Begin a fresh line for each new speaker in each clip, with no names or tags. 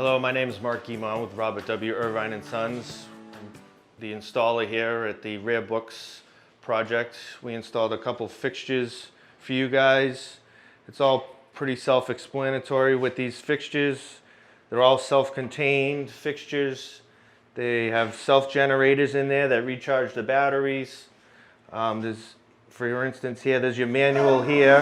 Hello, my name is Mark Guimond with Robert W. Irvine Sons. I'm the installer here at the Rare Books project. We installed a couple fixtures for you guys. It's all pretty self-explanatory with these fixtures. They're all self-contained fixtures. They have self-generators in there that recharge the batteries. For instance here, there's your manual here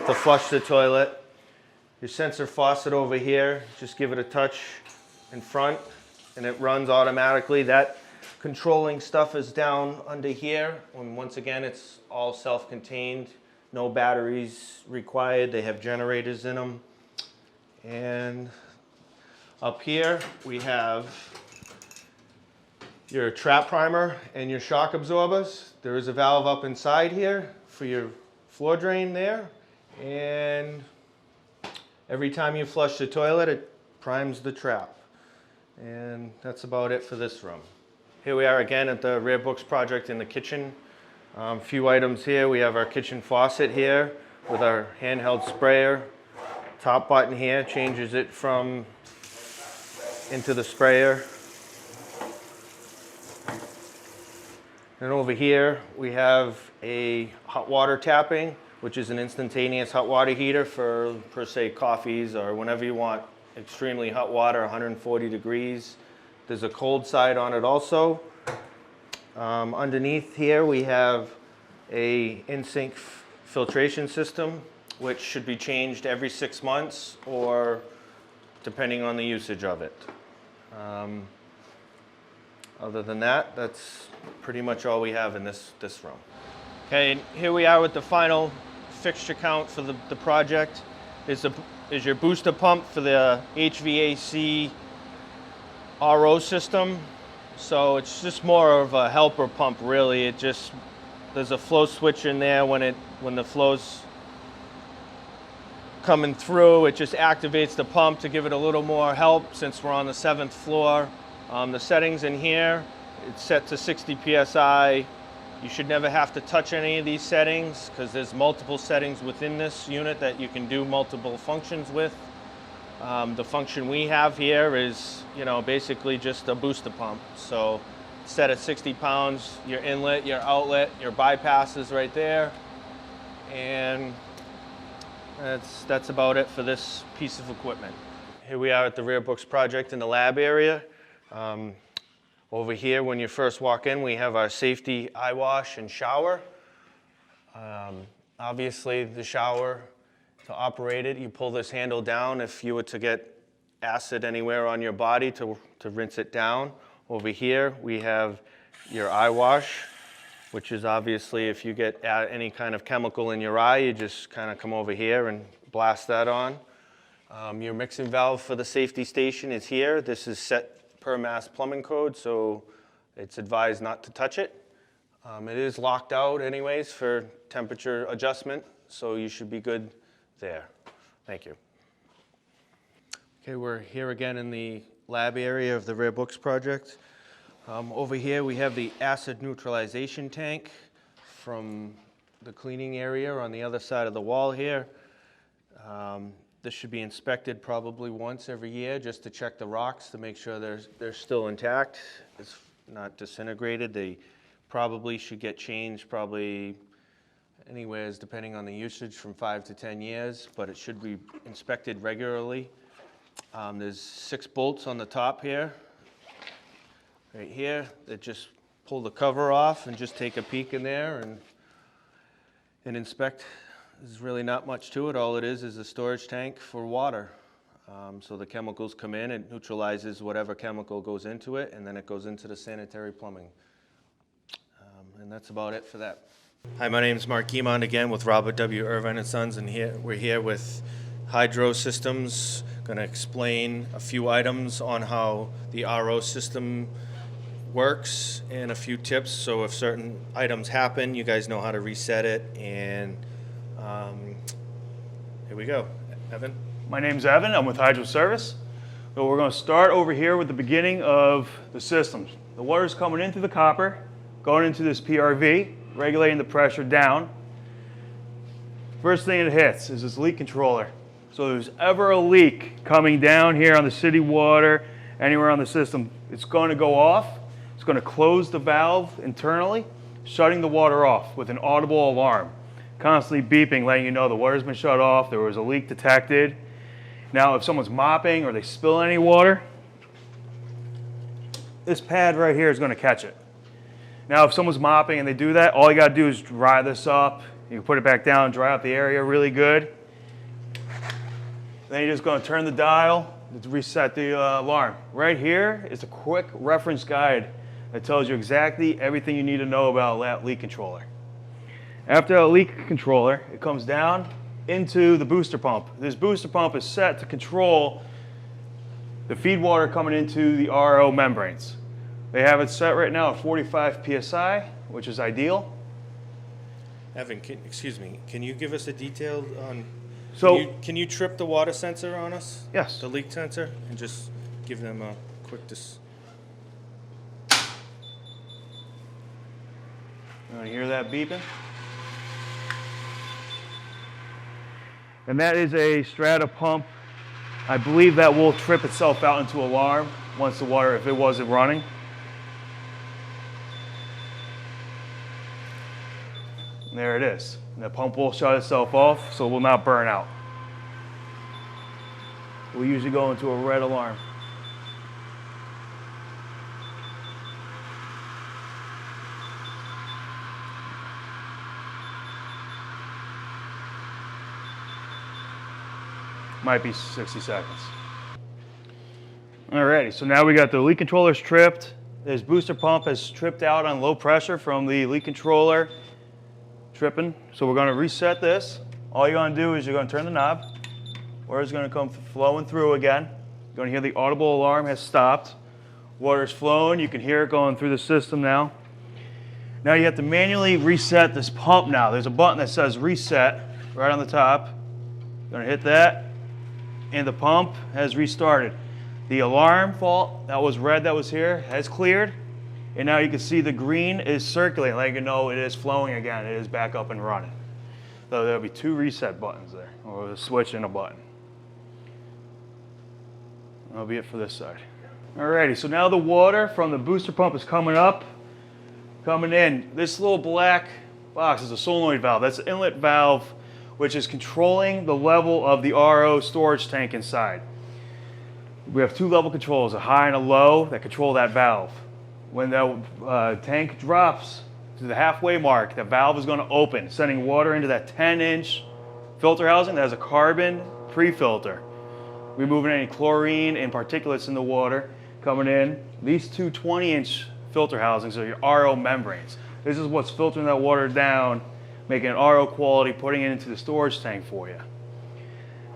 to flush the toilet. Your sensor faucet over here, just give it a touch in front and it runs automatically. That controlling stuff is down under here. And once again, it's all self-contained, no batteries required. They have generators in them. And up here we have your trap primer and your shock absorbers. There is a valve up inside here for your floor drain there. And every time you flush the toilet, it primes the trap. And that's about it for this room. Here we are again at the Rare Books project in the kitchen. A few items here. We have our kitchen faucet here with our handheld sprayer. Top button here changes it from into the sprayer. And over here we have a hot water tapping, which is an instantaneous hot water heater for, per se, coffees or whenever you want extremely hot water, 140 degrees. There's a cold side on it also. Underneath here we have a in-sink filtration system, which should be changed every 6 months or depending on the usage of it. Other than that, that's pretty much all we have in this room. Okay, and here we are with the final fixture count for the project. Is your booster pump for the HVAC RO system. So it's just more of a helper pump really. There's a flow switch in there when the flow's coming through, it just activates the pump to give it a little more help since we're on the 7th floor. The settings in here, it's set to 60 PSI. You should never have to touch any of these settings because there's multiple settings within this unit that you can do multiple functions with. The function we have here is, basically just a booster pump. So set at 60 pounds, your inlet, your outlet, your bypass is right there. And that's about it for this piece of equipment. Here we are at the Rare Books project in the lab area. Over here, when you first walk in, we have our safety eye wash and shower. Obviously, the shower, to operate it, you pull this handle down if you were to get acid anywhere on your body to rinse it down. Over here, we have your eye wash, which is obviously if you get any kind of chemical in your eye, you just kind of come over here and blast that on. Your mixing valve for the safety station is here. This is set per Mass Plumbing Code, so it's advised not to touch it. It is locked out anyways for temperature adjustment, so you should be good there. Thank you. Okay, we're here again in the lab area of the Rare Books project. Over here we have the acid neutralization tank from the cleaning area on the other side of the wall here. This should be inspected probably once every year just to check the rocks to make sure they're still intact. It's not disintegrated. They probably should get changed probably anywhere depending on the usage from 5 to 10 years, but it should be inspected regularly. There's 6 bolts on the top here, right here, that just pull the cover off and just take a peek in there and inspect. There's really not much to it. All it is a storage tank for water. So the chemicals come in, it neutralizes whatever chemical goes into it, and then it goes into the sanitary plumbing. And that's about it for that. Hi, my name is Mark Guimond again with Robert W. Irvine Sons, and we're here with Hydro Systems. Going to explain a few items on how the RO system works and a few tips. So if certain items happen, you guys know how to reset it. And here we go. Evan?
My name's Evan. I'm with Hydro Service. So we're going to start over here with the beginning of the systems. The water's coming in through the copper, going into this PRV, regulating the pressure down. First thing it hits is this leak controller. So if there's ever a leak coming down here on the city water, anywhere on the system, it's going to go off. It's going to close the valve internally, shutting the water off with an audible alarm, constantly beeping, letting you know the water's been shut off, there was a leak detected. Now, if someone's mopping or they spill any water, this pad right here is going to catch it. Now, if someone's mopping and they do that, all you got to do is dry this up. You can put it back down, dry out the area really good. Then you're just going to turn the dial to reset the alarm. Right here is a quick reference guide that tells you exactly everything you need to know about that leak controller. After a leak controller, it comes down into the booster pump. This booster pump is set to control the feed water coming into the RO membranes. They have it set right now at 45 psi, which is ideal.
Evan, excuse me, can you give us a detail on,
So,
can you trip the water sensor on us?
yes.
The leak sensor, and just give them a quick
You want to hear that beeping? And that is a strata pump. I believe that will trip itself out into alarm once the water, if it wasn't running. And there it is. And the pump will shut itself off, so it will not burn out. We usually go into a red alarm. Might be 60 seconds. Alrighty, so now we got the leak controllers tripped. This booster pump has tripped out on low pressure from the leak controller tripping. So we're gonna reset this. All you're gonna do is you're gonna turn the knob. Water's gonna come flowing through again. You're gonna hear the audible alarm has stopped. Water's flowing, you can hear it going through the system now. Now you have to manually reset this pump now. There's a button that says reset right on the top. You're gonna hit that, and the pump has restarted. The alarm fault that was red that was here has cleared, and now you can see the green is circulating, letting you know it is flowing again. It is back up and running. So there'll be two reset buttons there, or a switch and a button. That'll be it for this side. Alrighty, so now the water from the booster pump is coming up, coming in. This little black box is a solenoid valve. That's the inlet valve, which is controlling the level of the RO storage tank inside. We have two level controls, a high and a low, that control that valve. When the tank drops to the halfway mark, the valve is going to open, sending water into that 10-inch filter housing that has a carbon pre-filter, removing any chlorine and particulates in the water coming in. These two 20-inch filter housings are your RO membranes. This is what's filtering that water down, making it RO quality, putting it into the storage tank for you.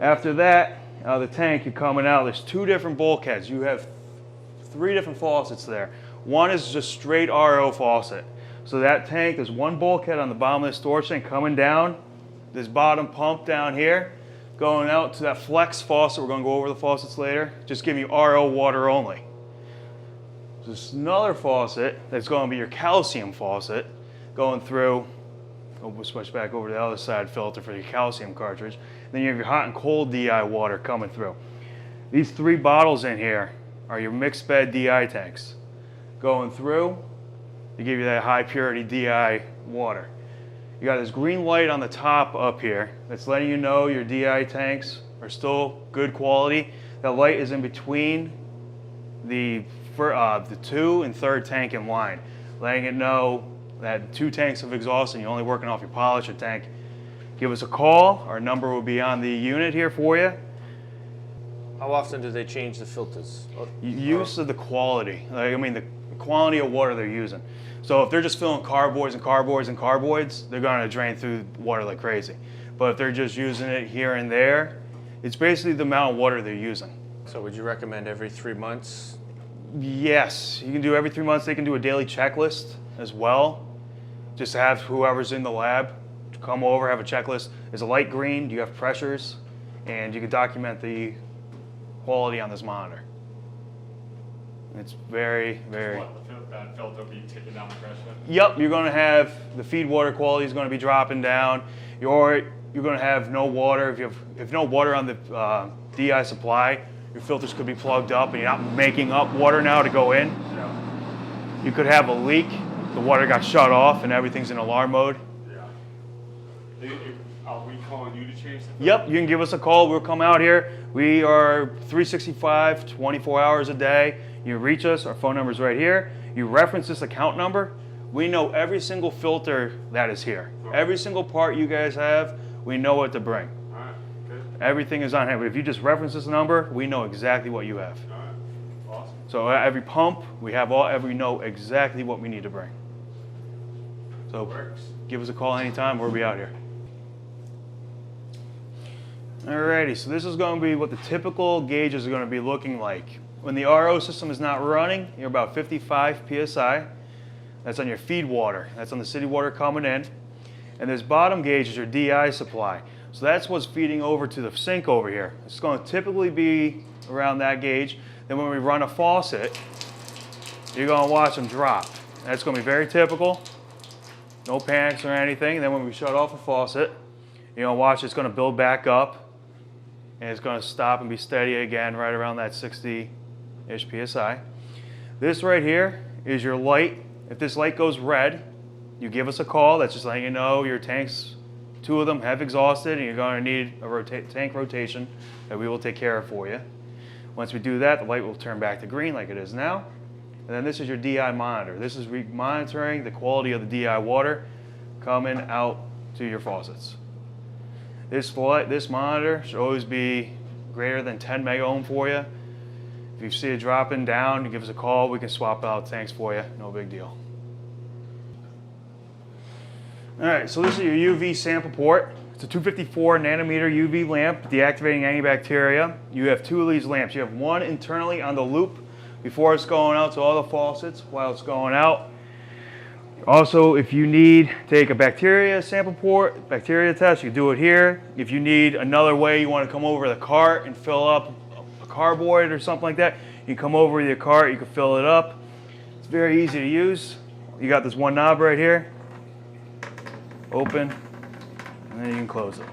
After that, out of the tank, you're coming out, there's two different bulkheads. You have three different faucets there. One is just straight RO faucet. So that tank, there's one bulkhead on the bottom of the storage tank coming down, this bottom pump down here, going out to that flex faucet. We're going to go over the faucets later, just giving you RO water only. There's another faucet that's going to be your calcium faucet, going through. We'll switch back over to the other side filter for your calcium cartridge. Then you have your hot and cold DI water coming through. These three bottles in here are your mixed bed DI tanks. Going through to give you that high purity DI water. You got this green light on the top up here that's letting you know your DI tanks are still good quality. That light is in between the 2 and 3rd tank in line, letting it know that 2 tanks of exhaust and you're only working off your polisher tank. Give us a call. Our number will be on the unit here for you.
How often do they change the filters?
Use of the quality. The quantity of water they're using. So if they're just filling carboys and carboys and carboids, they're going to drain through water like crazy. But if they're just using it here and there, it's basically the amount of water they're using.
So would you recommend every 3 months?
Yes, you can do every 3 months. They can do a daily checklist as well. Just to have whoever's in the lab come over, have a checklist. Is a light green? Do you have pressures? And you can document the quality on this monitor. It's very, very...
That filter will be taking down the pressure?
Yep, you're going to have the feed water quality is going to be dropping down. Your you're going to have no water. If no water on the DI supply, your filters could be plugged up and you're not making up water now to go in.
Yeah.
You could have a leak, the water got shut off and everything's in alarm mode.
Yeah. Are we calling you to change the filter?
Yep, you can give us a call. We'll come out here. We are 365, 24 hours a day. You reach us. Our phone number is right here. You reference this account number. We know every single filter that is here. Every single part you guys have, we know what to bring.
All right, good.
Everything is on hand. If you just reference this number, we know exactly what you have.
All right, awesome.
So every pump, we know exactly what we need to bring. So
Works.
give us a call anytime. We'll be out here. Alrighty, so this is going to be what the typical gauges are going to be looking like. When the RO system is not running, you're about 55 PSI. That's on your feed water. That's on the city water coming in. And this bottom gauge is your DI supply. So that's what's feeding over to the sink over here. It's going to typically be around that gauge. Then when we run a faucet, you're going to watch them drop. That's going to be very typical. No panics or anything. And then when we shut off a faucet, you're going to watch it's going to build back up. And it's going to stop and be steady again right around that 60-ish PSI. This right here is your light. If this light goes red, you give us a call. That's just letting you know your tanks, 2 of them, have exhausted and you're going to need a tank rotation that we will take care of for you. Once we do that, the light will turn back to green like it is now. And then this is your DI monitor. This is monitoring the quality of the DI water coming out to your faucets. This monitor should always be greater than 10 mega ohm for you. If you see it dropping down, you give us a call. We can swap out tanks for you. No big deal. All right, so this is your UV sample port. It's a 254 nanometer UV lamp deactivating antibacteria. You have 2 of these lamps. You have one internally on the loop before it's going out to all the faucets while it's going out. Also, if you need to take a bacteria sample port, bacteria test, you can do it here. If you need another way, you want to come over the cart and fill up a carboy or something like that, you can come over with your cart, you can fill it up. It's very easy to use. You got this one knob right here. Open, and then you can close it.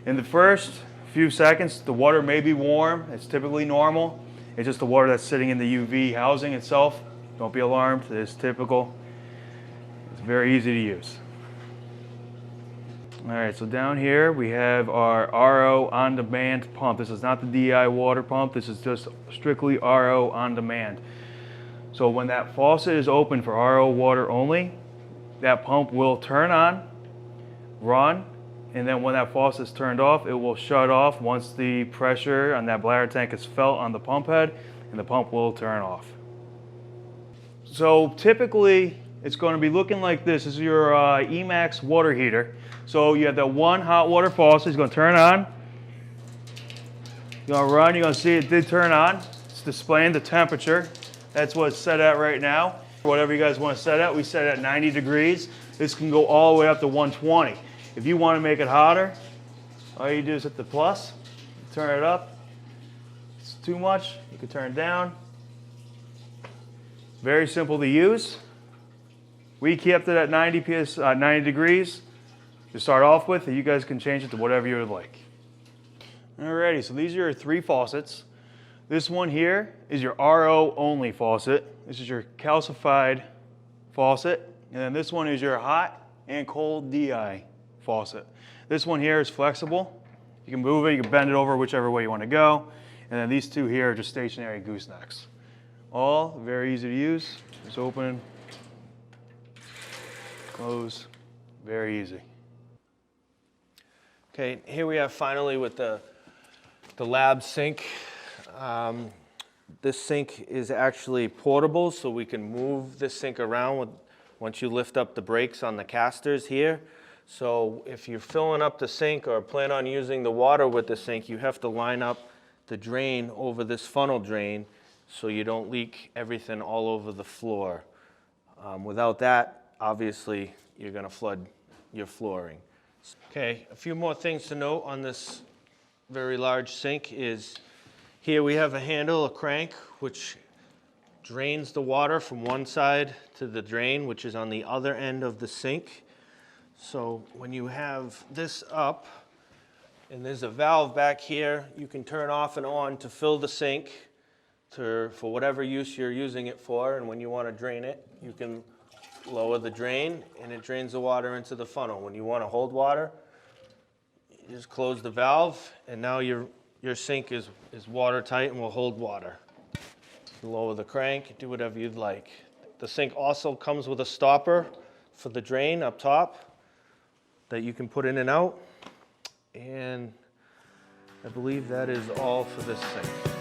In the first few seconds, the water may be warm. It's typically normal. It's just the water that's sitting in the UV housing itself. Don't be alarmed, it's typical. It's very easy to use. All right, so down here we have our RO on-demand pump. This is not the DI water pump, this is just strictly RO on-demand. So when that faucet is open for RO water only, that pump will turn on, run, and then when that faucet is turned off, it will shut off once the pressure on that bladder tank is felt on the pump head, and the pump will turn off. So typically, it's going to be looking like this. This is your Emax water heater. So you have that one hot water faucet. It's going to turn on. You're going to run. You're going to see it did turn on. It's displaying the temperature. That's what it's set at right now. Whatever you guys want to set at, we set it at 90 degrees. This can go all the way up to 120. If you want to make it hotter, all you do is hit the plus, turn it up. If it's too much, you can turn it down. Very simple to use. We kept it at 90 degrees to start off with, and you guys can change it to whatever you would like. Alrighty, so these are your 3 faucets. This one here is your RO only faucet. This is your calcified faucet. And then this one is your hot and cold DI faucet. This one here is flexible. You can move it, you can bend it over whichever way you want to go. And then these 2 here are just stationary goosenecks. All very easy to use. Just open, close, very easy.
Okay, here we are finally with the lab sink. This sink is actually portable, so we can move this sink around once you lift up the brakes on the casters here. So if you're filling up the sink or plan on using the water with the sink, you have to line up the drain over this funnel drain so you don't leak everything all over the floor. Without that, obviously, you're going to flood your flooring. Okay, a few more things to note on this very large sink is here we have a handle, a crank, which drains the water from one side to the drain, which is on the other end of the sink. So when you have this up, and there's a valve back here, you can turn off and on to fill the sink for whatever use you're using it for. And when you want to drain it, you can lower the drain and it drains the water into the funnel. When you want to hold water, you just close the valve and now your sink is watertight and will hold water. You lower the crank, do whatever you'd like. The sink also comes with a stopper for the drain up top that you can put in and out. And I believe that is all for this sink.